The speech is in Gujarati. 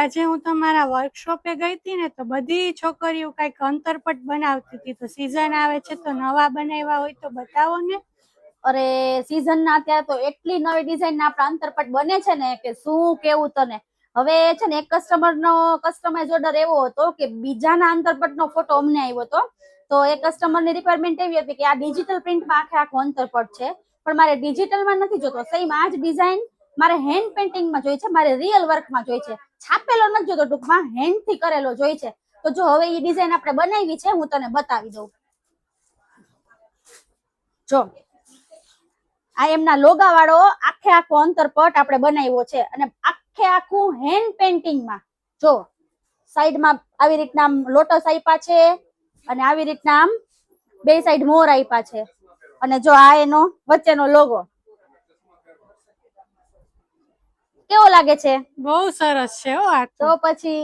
આજે હું તમારા વર્કશોપે ગઈ હતી ને તો બધી છોકરીઓ કઈક અંતરપટ બનાવતી હતી. તો સીઝન આવે છે તો નવા બનાવ્યા હોય તો બતાવો ને. અરે સીઝન ના અત્યારે તો એટલી નવી ડિઝાઇન ના આપણા અંતરપટ બને છે ને કે શું કેવું તને. હવે છે ને એક કસ્ટમર નો કસ્ટમાઇઝ ઓર્ડર એવો હતો કે બીજાના અંતરપટ નો ફોટો અમને આવ્યો હતો. તો એ કસ્ટમર ની રિક્વાયરમેન્ટ એવી હતી કે આ ડિજિટલ પ્રિન્ટમાં આખું અંતરપટ છે, પણ મારે ડિજિટલમાં નથી જોતો, સેમ આ જ ડિઝાઇન મારે હેન્ડ પેઇન્ટિંગમાં જોઈ છે, મારે રિયલ વર્કમાં જોઈ છે, છાપેલો નથી જોતો, ટૂંકમાં હેન્ડ થી કરેલો જોઈ છે. તો જો હવે એ ડિઝાઇન આપણે બનાવી છે, હું તને બતાવી દઉં. જો આ એમના લોગા વાળો આખો અંતરપટ આપણે બનાવ્યો છે અને આખું હેન્ડ પેઇન્ટિંગમાં. જો સાઈડમાં આવી રીતના લોટસ આપ્યા છે અને આવી રીતના આમ બે સાઈડ મોર આપ્યા છે અને જો આ એનો વચ્ચેનો લોગો કેવો લાગે છે? બહુ સરસ છે હો આ તો પછી